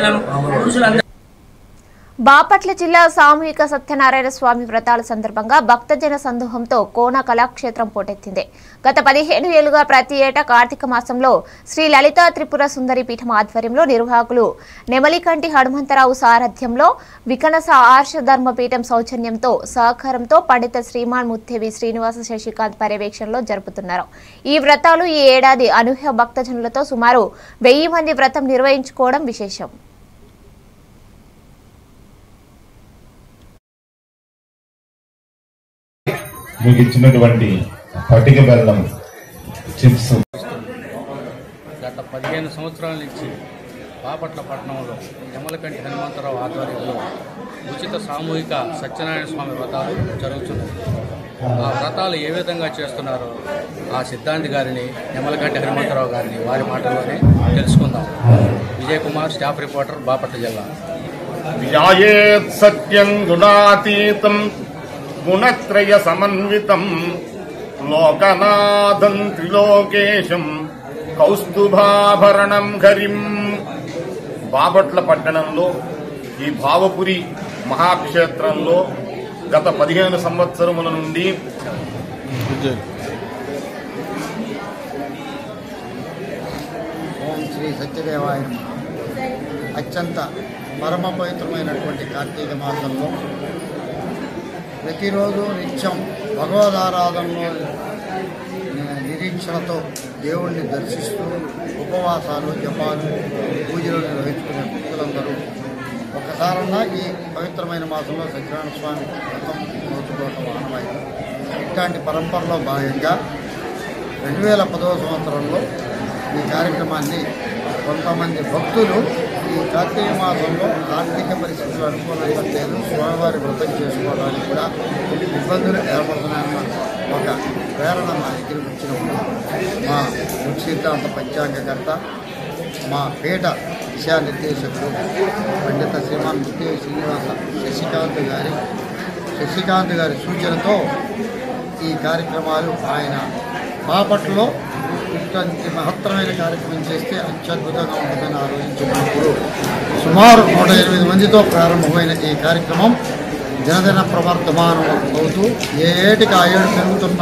మహిళలను పురుషులందరూ బాపట్ల జిల్లా సామూహిక సత్యనారాయణ స్వామి వ్రతాల సందర్భంగా భక్తజన సందోహంతో కోన కళాక్షేత్రం పోటెత్తింది. గత 15 ఏళ్లుగా ప్రతి ఏటా కార్తీక మాసంలో శ్రీ లలితా త్రిపుర సుందరి పీఠం ఆధ్వర్యంలో నిర్వాహకులు నెమలికంటి హనుమంతరావు సారథ్యంలో వికనస ఆర్ష ధర్మపీఠం సౌజన్యంతో సహకారంతో పండిత శ్రీమాన్ ముత్తేవి శ్రీనివాస శశికాంత్ పర్యవేక్షణలో జరుపుతున్నారు. ఈ వ్రతాలు ఈ ఏడాది అనూహ్య భక్తజనులతో సుమారు 1000 మంది వ్రతం నిర్వహించుకోవడం విశేషం. మీకు ఇచ్చినటువంటి పట్టిక బెల్లం చిప్స్ గత 15 సంవత్సరాల నుంచి బాపట్ల పట్టణంలో నెమలికంటి హనుమంతరావు ఆధ్వర్యంలో ఉచిత సామూహిక సత్యనారాయణ స్వామి వ్రతాలు జరుగుతున్నాయి. ఆ వ్రతాలు ఏ విధంగా చేస్తున్నారో ఆ సిద్ధాంతి గారిని నెమలికంటి హనుమంతరావు గారిని వారి మాటల్లోనే తెలుసుకుందాం. విజయ్ కుమార్, స్టాఫ్ రిపోర్టర్, బాపట్ల జిల్లా. ధ్యాయేత్ సత్యం గుణాతీతం గుణత్రయ సమన్వితం లోకనాథం త్రిలోకేశం కౌస్తుభాభరణం హరిం. బాపట్ల పట్టణంలో ఈ భావపురి మహాక్షేత్రంలో గత 15 సంవత్సరముల నుండి ఓం శ్రీ సత్యదేవాయ అత్యంత పరమ పవిత్రమైనటువంటి కార్తీక మాసంలో ప్రతిరోజు నిత్యం భగవదారాధనలో నిరీక్షణతో దేవుణ్ణి దర్శిస్తూ ఉపవాసాలు, జపాలు, పూజలు నిర్వహించుకునే భక్తులందరూ ఒకసారన్నా ఈ పవిత్రమైన మాసంలో సత్యనారాయణ స్వామి వ్రతం నోచుకోవటం ఆనవాయితీ. ఇట్లాంటి పరంపరలో భాగంగా 2010వ సంవత్సరంలో ఈ కార్యక్రమాన్ని కొంతమంది భక్తులు ఈ కార్తీక మాసంలో ఆర్థిక పరిస్థితులు అనుకూలంగా లేదు, స్వామివారి వ్రతం చేసుకోవడానికి కూడా ఇబ్బందులు ఏర్పడుతున్నాయన్న ఒక ప్రేరణ మా దగ్గరికి వచ్చినప్పుడు మా సిద్ధాంత పంచాంగకర్త, మా పీఠ దిశానిర్దేశకులు పండిత శ్రీమాన్ ముత్తేవి శ్రీనివాస శశికాంత్ గారి సూచనతో ఈ కార్యక్రమాలు ఆయన బాపట్లలో ఇట్లాంటి మహత్తరమైన కార్యక్రమం చేస్తే అత్యద్భుతంగా ఉంటుందని ఆలోచించినప్పుడు సుమారు 108 మందితో ప్రారంభమైన ఈ కార్యక్రమం దినదిన ప్రవర్ధమానం అవుతూ ఏటికి ఆ ఏడు పెరుగుతున్న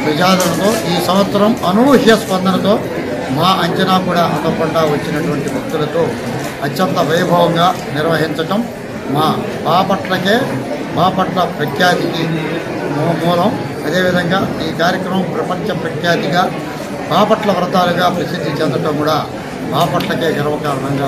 ప్రజాదరణతో ఈ సంవత్సరం అనూహ్య స్పందనతో మా అంచనా కూడా అందకుండా వచ్చినటువంటి భక్తులతో అత్యంత వైభవంగా నిర్వహించటం మా బాపట్ల ప్రఖ్యాతికి మూలం. అదేవిధంగా ఈ కార్యక్రమం ప్రపంచ ప్రఖ్యాతిగా బాపట్ల వ్రతాలుగా ప్రసిద్ధి చెందటం కూడా బాపట్లకే గర్వకారణంగా